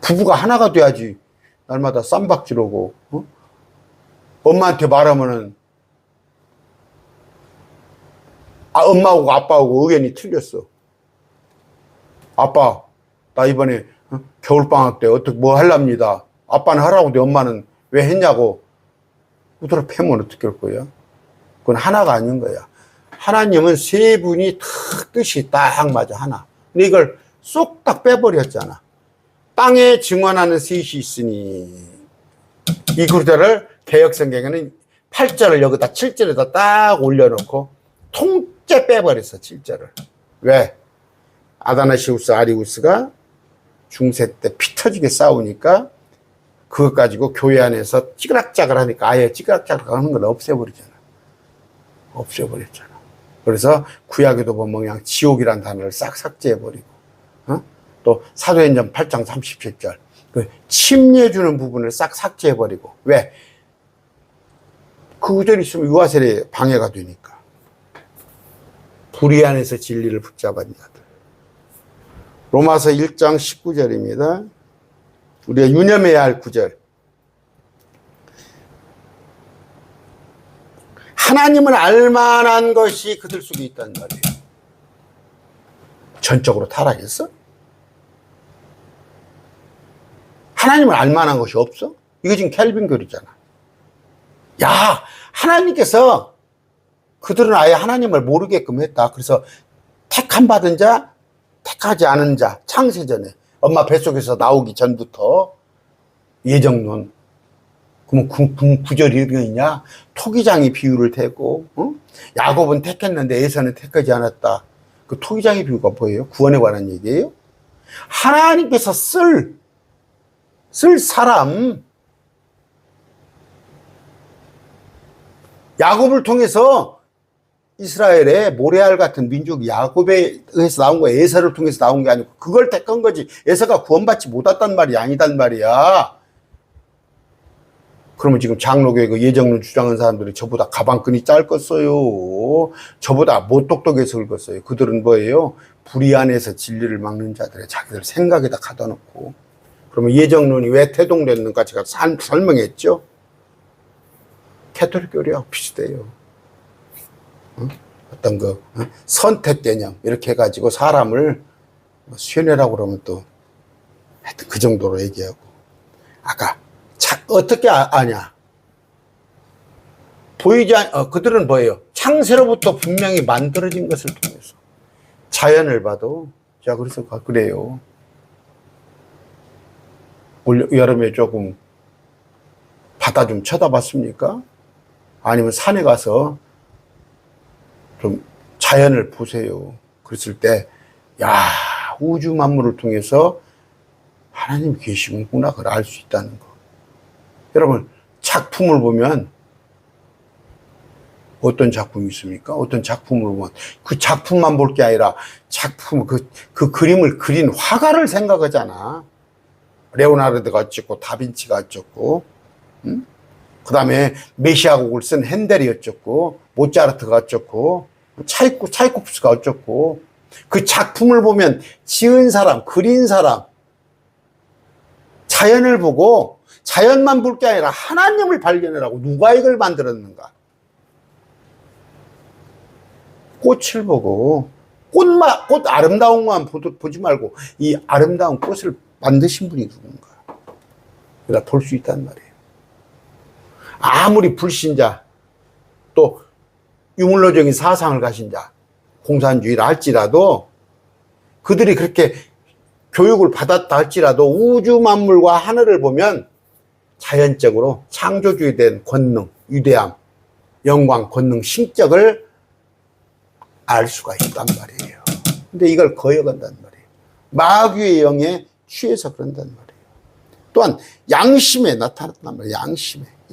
부부가 하나가 돼야지 날마다 쌈박질하고, 엄마한테 말하면은 엄마하고 아빠하고 의견이 틀렸어. 아빠, 나 이번에 겨울방학 때 어떻게 뭐 하랍니다. 아빠는 하라고 돼. 엄마는 왜 했냐고. 우드로 패면 어떻게 할 거야? 그건 하나가 아닌 거야. 하나님은 세 분이 다 뜻이 딱 맞아, 하나. 근데 이걸 쏙 딱 빼버렸잖아. 땅에 증언하는 셋이 있으니. 이 구절을 개역성경에는 8절을 여기다 7절에다 딱 올려놓고 통째 빼버렸어, 7절을. 왜? 아다나시우스 아리우스가 중세 때 피 터지게 싸우니까 그것 가지고 교회 안에서 찌그락짜글 하니까 아예 찌그락짜글 하는 걸 없애버렸잖아. 그래서 구약에도 보면 그냥 지옥이란 단어를 싹 삭제해버리고, 또 사도행전 8장 37절 그 침례주는 부분을 싹 삭제해버리고. 왜? 그 구절이 있으면 유아세례 방해가 되니까. 불의 안에서 진리를 붙잡은 자들. 로마서 1장 19절입니다. 우리가 유념해야 할 구절. 하나님을 알만한 것이 그들 속에 있다는 말이에요. 전적으로 타락했어? 하나님을 알만한 것이 없어? 이거 지금 켈빈 교리잖아. 야, 하나님께서 그들은 아예 하나님을 모르게끔 했다. 그래서 택함 받은 자, 택하지 않은 자, 창세전에 엄마 뱃속에서 나오기 전부터 예정론. 그러면 구절이 이런 게 있냐? 토기장이 비유를 대고, 야곱은 택했는데 에서는 택하지 않았다. 그 토기장의 비유가 뭐예요? 구원에 관한 얘기예요? 하나님께서 쓸 쓸 사람. 야곱을 통해서 이스라엘의 모레알 같은 민족 야곱에 의해서 나온 거야. 에서를 통해서 나온 게 아니고 그걸 택한 거지. 에서가 구원받지 못했단 말이 아니단 말이야. 그러면 지금 장로교회 그 예정론 주장하는 사람들이 저보다 가방끈이 짧겠어요. 저보다 못 똑똑해서 긁었어요. 그들은 뭐예요? 불의안에서 진리를 막는 자들의 자기들 생각에다 가다 놓고. 그러면 예정론이 왜 태동됐는가 제가 설명했죠. 캐톨릭 교리하고 비슷해요. 어떤 그 선택 개념 이렇게 해가지고 사람을 쇠뇌라고 그러면 또 하여튼 그 정도로 얘기하고. 아까 어떻게 아냐? 보이지 그들은 뭐예요? 창세로부터 분명히 만들어진 것을 통해서 자연을 봐도 자 그래서 그래요. 올 여름에 조금 바다 좀 쳐다봤습니까? 아니면 산에 가서 좀 자연을 보세요. 그랬을 때, 야, 우주 만물을 통해서 하나님 계시는구나, 그걸 알 수 있다는 거. 여러분, 작품을 보면 어떤 작품이 있습니까? 어떤 작품을 보면 그 작품만 볼 게 아니라 작품, 그 그림을 그린 화가를 생각하잖아. 레오나르도가 어쩌고, 다빈치가 어쩌고, 응? 그 다음에 메시아곡을 쓴 핸델이 어쩌고, 모차르트가 어쩌고, 차이코프스가 어쩌고, 그 작품을 보면 지은 사람, 그린 사람, 자연을 보고 자연만 볼 게 아니라 하나님을 발견하라고. 누가 이걸 만들었는가? 꽃을 보고 꽃 아름다운 것만 보지 말고 이 아름다운 꽃을 만드신 분이 누군가? 그러다 볼 수 있단 말이에요. 아무리 불신자 또 유물론적인 사상을 가신 자, 공산주의라 할지라도 그들이 그렇게 교육을 받았다 할지라도 우주 만물과 하늘을 보면 자연적으로 창조주의에 대한 권능, 위대함, 영광, 권능, 신격을 알 수가 있단 말이에요. 근데 이걸 거역한단 말이에요. 마귀의 영에 취해서 그런단 말이에요. 또한 양심에 나타났단 말이에요.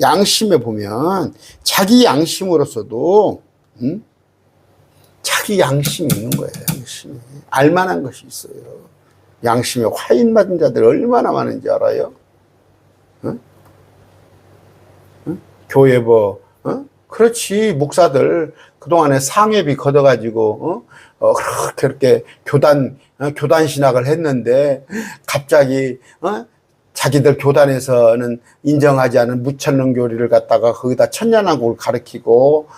양심에 보면 자기 양심으로서도 자기 양심이 있는 거예요. 양심이 알만한 것이 있어요. 양심에 화인 받은 자들 얼마나 많은지 알아요? 응? 응? 교회 그렇지. 목사들 그동안에 상회비 걷어가지고 그렇게 교단 신학을 했는데 갑자기 자기들 교단에서는 인정하지 않은 무천능 교리를 갖다가 거기다 천년왕국을 가르치고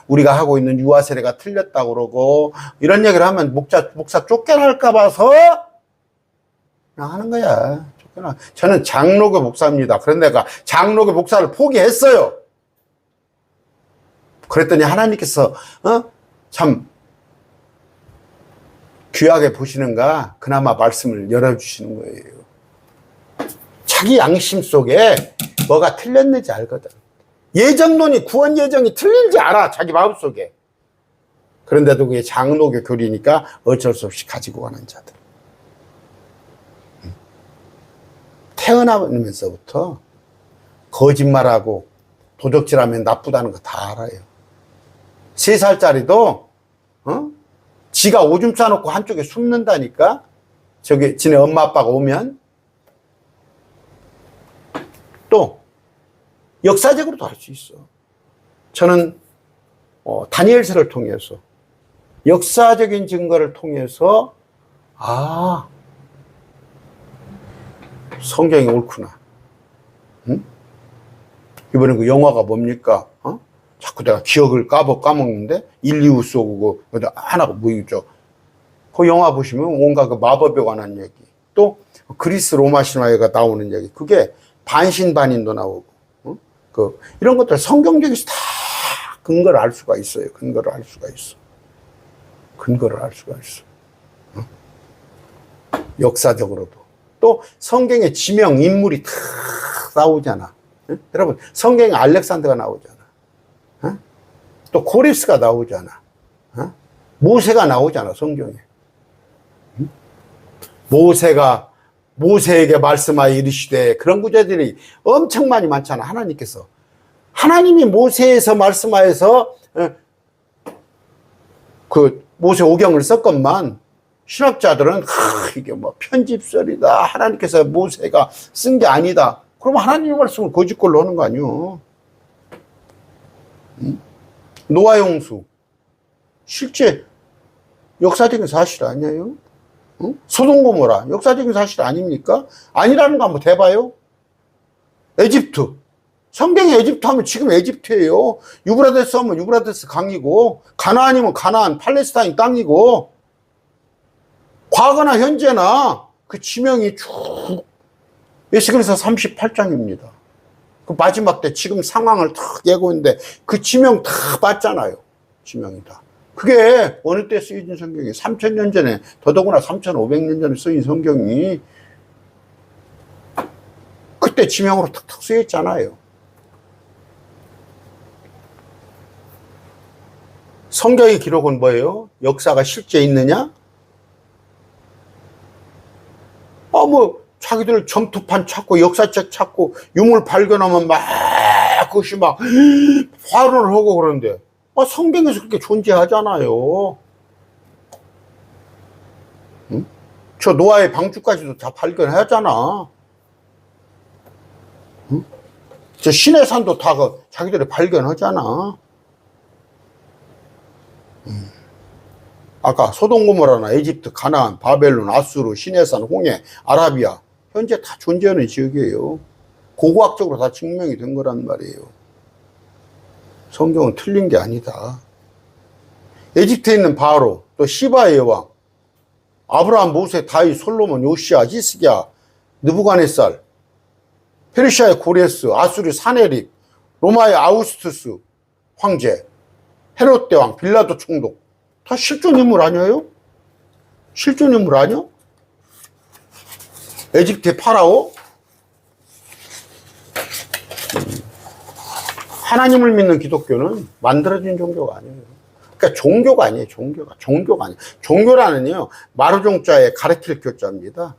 우리가 하고 있는 유아 세례가 틀렸다고 그러고 이런 얘기를 하면 목사 쫓겨날까 봐서 하는 거야. 쫓겨나. 저는 장로교 목사입니다. 그런데 내가 장로교 목사를 포기했어요. 그랬더니 하나님께서 참 귀하게 보시는가 그나마 말씀을 열어주시는 거예요. 자기 양심 속에 뭐가 틀렸는지 알거든. 예정론이 구원 예정이 틀린지 알아. 자기 마음속에. 그런데도 그게 장로교 교리니까 어쩔 수 없이 가지고 가는 자들. 태어나면서부터 거짓말하고 도적질하면 나쁘다는 거 다 알아요. 3살짜리도 지가 오줌 싸놓고 한쪽에 숨는다니까. 저기 지네 엄마 아빠가 오면. 또 역사적으로도 할 수 있어. 저는 다니엘서를 통해서 역사적인 증거를 통해서 성경이 옳구나. 응? 이번에 그 영화가 뭡니까? 자꾸 내가 기억을 까먹는데 일리우스 오고 하나가 뭐였죠? 그 영화 보시면 온갖 그 마법에 관한 얘기, 또 그리스 로마 신화가 나오는 얘기, 그게 반신반인도 나오고, 이런 것들 성경적에서 다 근거를 알 수가 있어요. 근거를 알 수가 있어. 역사적으로도. 또 성경의 지명 인물이 다 나오잖아. 여러분, 성경에 알렉산더가 나오잖아. 또 코리스가 나오잖아. 모세가 나오잖아, 성경에. 모세가 모세에게 말씀하여 이르시되, 그런 구절들이 엄청 많이 많잖아. 하나님께서, 하나님이 모세에서 말씀하여서 그 모세 오경을 썼건만, 신학자들은 이게 뭐 편집설이다, 하나님께서 모세가 쓴 게 아니다, 그럼 하나님의 말씀을 거짓걸로 하는 거 아니요. 노아 홍수 실제 역사적인 사실 아니에요? 소돔 고모라 역사적인 사실 아닙니까? 아니라는 거 한번 대봐요. 에집트, 성경에 에집트 하면 지금 에집트예요. 유브라데스 하면 유브라데스 강이고, 가나안이면 가나안, 팔레스타인 땅이고, 과거나 현재나 그 지명이 쭉 예수께서 38장입니다. 그 마지막 때 지금 상황을 다 예고했는데 그 지명 다 봤잖아요. 지명이 다. 그게 어느 때 쓰여진 성경이 3000년 전에, 더더구나 3500년 전에 쓰인 성경이 그때 지명으로 탁탁 쓰여있잖아요. 성경의 기록은 뭐예요? 역사가 실제 있느냐? 자기들 점토판 찾고 역사책 찾고 유물 발견하면 막 그것이 막 화를 하고 그러는데, 성경에서 그렇게 존재하잖아요. 응? 저 노아의 방주까지도 다 발견하잖아. 응? 저 신의 산도 다 자기들이 발견하잖아. 아까 소돔 고모라나 에집트, 가나안, 바벨론, 아수르, 신의 산, 홍해, 아라비아, 현재 다 존재하는 지역이에요. 고고학적으로 다 증명이 된 거란 말이에요. 성경은 틀린 게 아니다. 에집트에 있는 바로, 또 시바의 여왕, 아브라함, 모세, 다윗, 솔로몬, 요시야, 히스기야, 느부갓네살, 페르시아의 고레스, 아수르 사네립, 로마의 아우구스투스 황제, 헤롯 대왕, 빌라도 총독, 다 실존 인물 아니에요? 실존 인물 아니야? 에집트의 파라오? 하나님을 믿는 기독교는 만들어진 종교가 아니에요. 그러니까 종교가 아니에요. 종교가 아니에요. 종교라는요, 마루종자에 가르칠 교자입니다.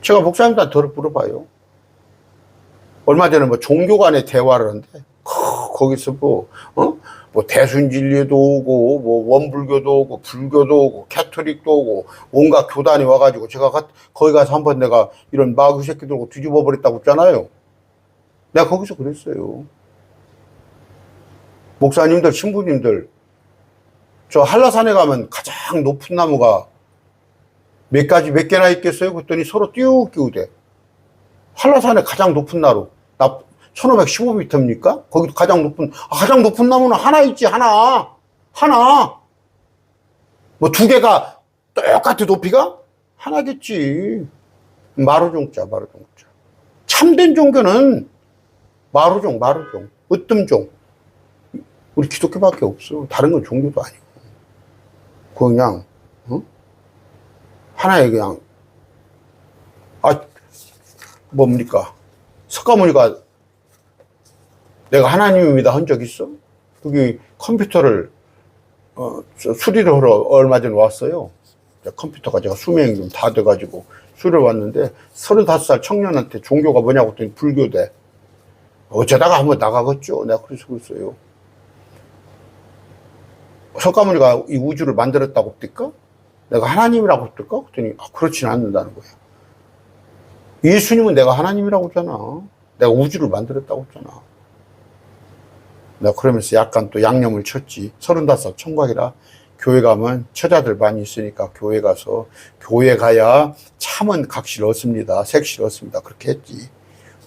제가 목사님들한테 물어봐요. 얼마 전에 종교 간의 대화를 하는데, 거기서 대순진리도 오고, 원불교도 오고, 불교도 오고, 캐토릭도 오고, 온갖 교단이 와가지고, 제가 거기 가서 한번 내가 이런 마귀 새끼들 오고 뒤집어 버렸다고 했잖아요. 내가 거기서 그랬어요. 목사님들, 신부님들, 저 한라산에 가면 가장 높은 나무가 몇 개나 있겠어요? 그랬더니 서로 띄우띄우대. 한라산에 가장 높은 나무, 1515m입니까? 거기도 가장 높은 나무는 하나 있지, 하나. 두 개가 똑같은 높이가? 하나겠지. 마루종자. 참된 종교는 마루종, 으뜸종. 우리 기독교밖에 없어. 다른 건 종교도 아니고. 그냥, 하나의 그냥, 뭡니까? 석가모니가 내가 하나님입니다 한 적 있어? 거기 컴퓨터를 수리를 하러 얼마 전에 왔어요. 컴퓨터가 제가 수명이 좀 다 돼가지고 수리를 왔는데, 35살 청년한테 종교가 뭐냐고 했더니 불교대. 어쩌다가 한번 나가겠죠. 내가 그래서 그랬어요. 석가모니가 이 우주를 만들었다고 했을까? 내가 하나님이라고 했을까? 그랬더니 그렇진 않는다는 거예요. 예수님은 내가 하나님이라고 했잖아. 내가 우주를 만들었다고 했잖아. 내가 그러면서 약간 또 양념을 쳤지. 35살 총각이라 교회 가면 처자들 많이 있으니까 교회 가서, 교회 가야 참은 각실 얻습니다. 색실 얻습니다. 그렇게 했지.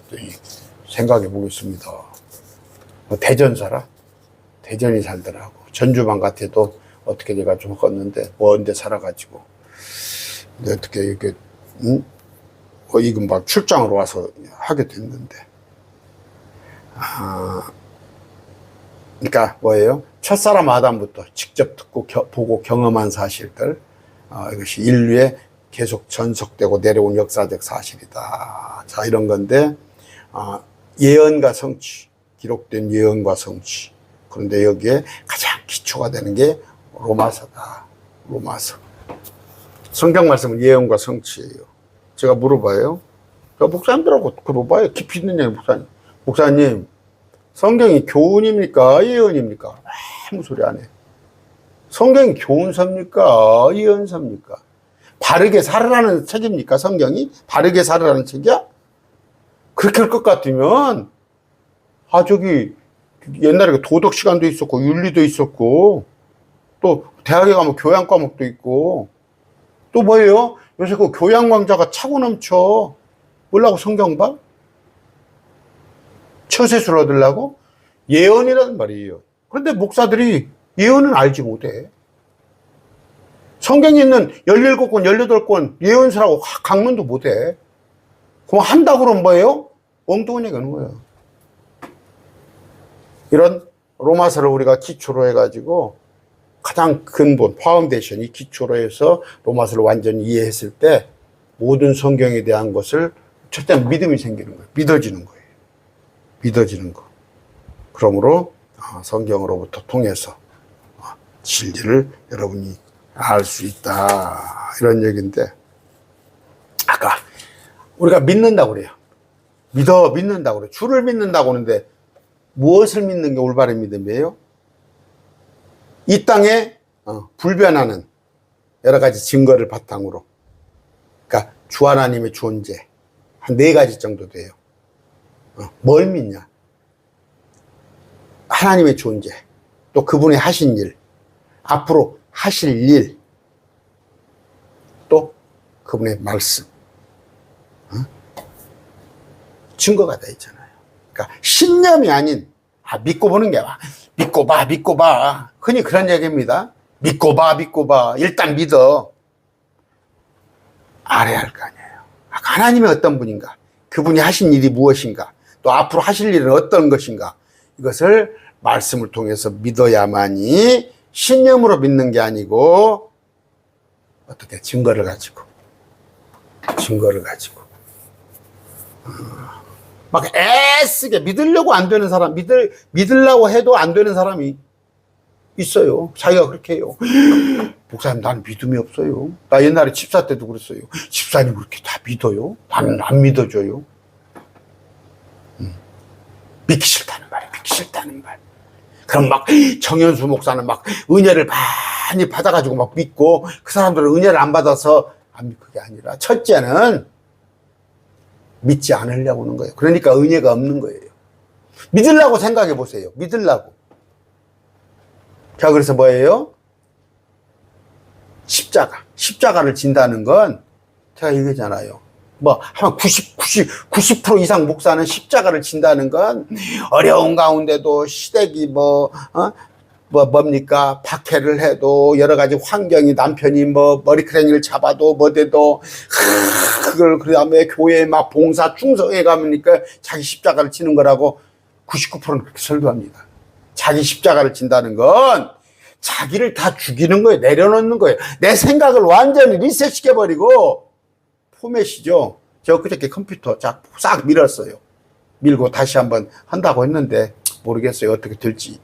그랬더니 생각해 보겠습니다. 대전 살아? 대전이 살더라고. 전주만 같아도 어떻게 내가 좀 컸는데, 먼데 살아가지고. 근데 어떻게 이렇게, 이건 막 출장으로 와서 하게 됐는데. 그러니까 뭐예요? 첫사람 아담부터 직접 듣고 보고 경험한 사실들, 이것이 인류에 계속 전속되고 내려온 역사적 사실이다. 자, 이런 건데, 예언과 성취, 기록된 예언과 성취. 그런데 여기에 가장 기초가 되는 게 로마서다. 로마서. 성경 말씀은 예언과 성취예요. 제가 물어봐요. 저 목사님들하고 물어봐요. 깊이 있는 얘기 목사님. 목사님, 성경이 교훈입니까? 예언입니까? 아무 소리 안 해. 성경이 교훈서입니까? 예언서입니까? 바르게 살으라는 책입니까? 성경이? 바르게 살으라는 책이야? 그렇게 할 것 같으면, 저기, 옛날에 도덕 시간도 있었고, 윤리도 있었고, 또 대학에 가면 교양 과목도 있고, 또 뭐예요? 요새 그 교양 강좌가 차고 넘쳐. 뭐라고 성경 봐? 처세술 얻으려고? 예언이란 말이에요. 그런데 목사들이 예언은 알지 못해. 성경에 있는 17권, 18권 예언서라고 강론도 못해. 그럼 한다고 그러면 뭐예요? 엉뚱한 얘기 하는 거예요. 이런 로마서를 우리가 기초로 해가지고 가장 근본, 파운데이션, 이 기초로 해서 로마서를 완전히 이해했을 때 모든 성경에 대한 것을 첫째는 믿음이 생기는 거예요. 믿어지는 거예요. 믿어지는 거. 그러므로 성경으로부터 통해서 진리를 여러분이 알 수 있다. 이런 얘기인데, 아까 우리가 믿는다고 그래요. 믿는다고 그래요. 주를 믿는다고 하는데 무엇을 믿는 게 올바른 믿음이에요? 이 땅에 불변하는 여러 가지 증거를 바탕으로, 그러니까 주 하나님의 존재 한 4가지 정도 돼요. 뭘 믿냐? 하나님의 존재, 또 그분이 하신 일, 앞으로 하실 일, 또 그분의 말씀, 증거가 다 있잖아요. 그러니까 신념이 아닌 믿고 보는 게 믿고 봐. 흔히 그런 얘기입니다. 믿고 봐. 일단 믿어. 알아야 할 거 아니에요. 하나님이 어떤 분인가? 그분이 하신 일이 무엇인가? 또 앞으로 하실 일은 어떤 것인가? 이것을 말씀을 통해서 믿어야만이 신념으로 믿는 게 아니고 어떻게 증거를 가지고 막 애쓰게 믿으려고 안 되는 사람, 믿으려고 해도 안 되는 사람이 있어요. 자기가 그렇게 해요. 목사님, 나는 믿음이 없어요. 나 옛날에 집사 때도 그랬어요. 집사님 그렇게 다 믿어요? 나는 안 믿어줘요. 믿기 싫다는 말. 그럼 막 정현수 목사는 막 은혜를 많이 받아가지고 막 믿고, 그 사람들은 은혜를 안 받아서 그게 아니라, 첫째는 믿지 않으려고 하는 거예요. 그러니까 은혜가 없는 거예요. 믿으려고 생각해 보세요. 믿으려고. 자, 그래서 뭐예요? 십자가를 진다는 건 제가 얘기했잖아요. 한 90% 이상 목사는 십자가를 진다는 건 어려운 가운데도 시댁이 뭡니까? 박해를 해도 여러 가지 환경이, 남편이 머리크랭이를 잡아도 돼도 그걸 그 다음에 교회에 막 봉사 충성해 가니까 자기 십자가를 지는 거라고 99%는 그렇게 설교합니다. 자기 십자가를 진다는 건 자기를 다 죽이는 거예요. 내려놓는 거예요. 내 생각을 완전히 리셋시켜버리고, 포맷이죠. 저 그저께 컴퓨터 싹 밀었어요. 밀고 다시 한번 한다고 했는데 모르겠어요. 어떻게 될지.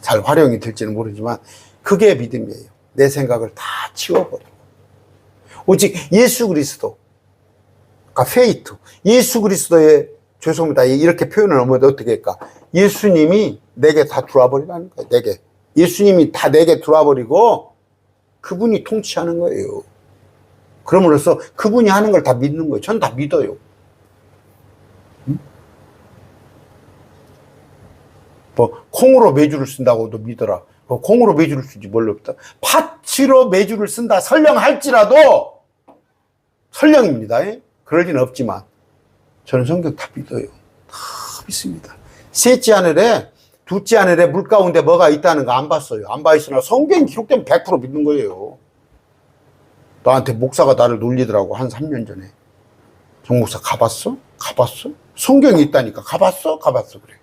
잘 활용이 될지는 모르지만 그게 믿음이에요. 내 생각을 다 치워버리고 오직 예수 그리스도, 그러니까 페이트, 예수 그리스도의, 죄송합니다, 이렇게 표현을 하면 어떻게 할까? 예수님이 내게 다 들어와 버리라는 거예요. 예수님이 다 내게 들어와 버리고 그분이 통치하는 거예요. 그럼으로써 그분이 하는 걸 다 믿는 거예요. 전 다 믿어요. 콩으로 메주를 쓴다고도 믿어라. 콩으로 메주를 쓰지 뭘로 없다. 파치로 메주를 쓴다 설령할지라도, 설령입니다. 그럴 리는 없지만 저는 성경 다 믿어요. 다 믿습니다. 셋째 하늘에, 둘째 하늘에 물 가운데 뭐가 있다는 거 안 봤어요. 안 봐 있으나 성경이 기록되면 100% 믿는 거예요. 나한테 목사가 나를 놀리더라고. 한 3년 전에. 정 목사 가봤어? 성경이 있다니까. 가봤어? 그래.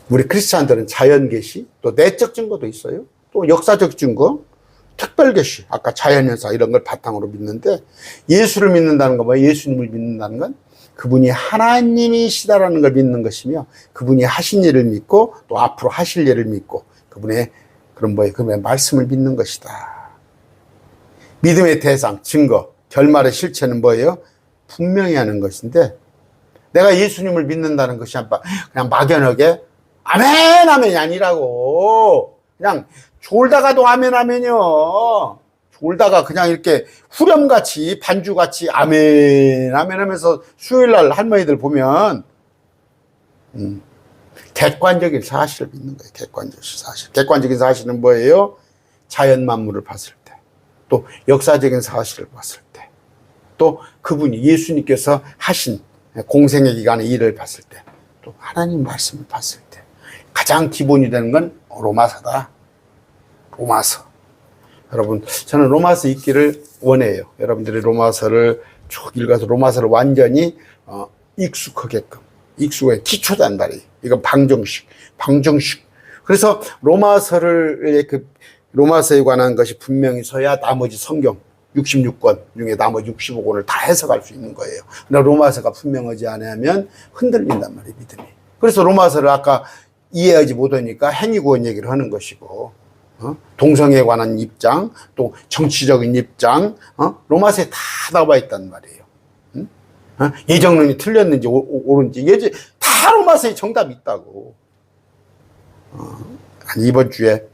우리 크리스찬들은 자연계시, 또 내적 증거도 있어요. 또 역사적 증거, 특별계시, 아까 자연현상 이런 걸 바탕으로 믿는데, 예수를 믿는다는 건 뭐예요? 예수님을 믿는다는 건 그분이 하나님이시다라는 걸 믿는 것이며, 그분이 하신 일을 믿고 또 앞으로 하실 일을 믿고 그분의 그분의 말씀을 믿는 것이다. 믿음의 대상, 증거, 결말의 실체는 뭐예요? 분명히 하는 것인데, 내가 예수님을 믿는다는 것이 그냥 막연하게 아멘 아멘이 아니라고. 그냥 졸다가도 아멘 아멘이요. 졸다가 그냥 이렇게 후렴같이 반주같이 아멘 아멘 하면서 수요일날 할머니들 보면 객관적인 사실을 믿는 거예요. 객관적인 사실. 객관적인 사실은 뭐예요? 자연 만물을 봤을 때, 또 역사적인 사실을 봤을 때, 또 그분이 예수님께서 하신 공생의 기간의 일을 봤을 때, 또 하나님 말씀을 봤을 때 가장 기본이 되는 건 로마서다. 로마서. 여러분, 저는 로마서 읽기를 원해요. 여러분들이 로마서를 쭉 읽어서 로마서를 완전히 익숙하게끔. 익숙하게 기초 단다리. 이건 방정식. 그래서 로마서에 관한 것이 분명히 서야 나머지 성경 66권 중에 나머지 65권을 다 해석할 수 있는 거예요. 그러나 로마서가 분명하지 않으면 흔들린단 말이에요, 믿음이. 그래서 로마서를 아까 이해하지 못하니까 행위구원 얘기를 하는 것이고, 동성애에 관한 입장, 또 정치적인 입장, 로마서에 다 나와 있단 말이에요. 예정론이 틀렸는지 옳은지 다 로마서에 정답이 있다고. 이번 주에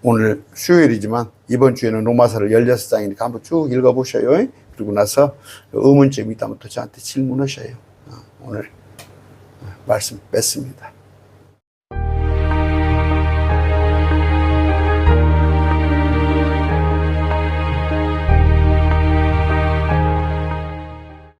오늘 수요일이지만 이번 주에는 로마서를 16장이니까 한번 쭉 읽어보셔요. 그리고 나서 의문점이 있다면 또 저한테 질문하셔요. 오늘 말씀 뺐습니다.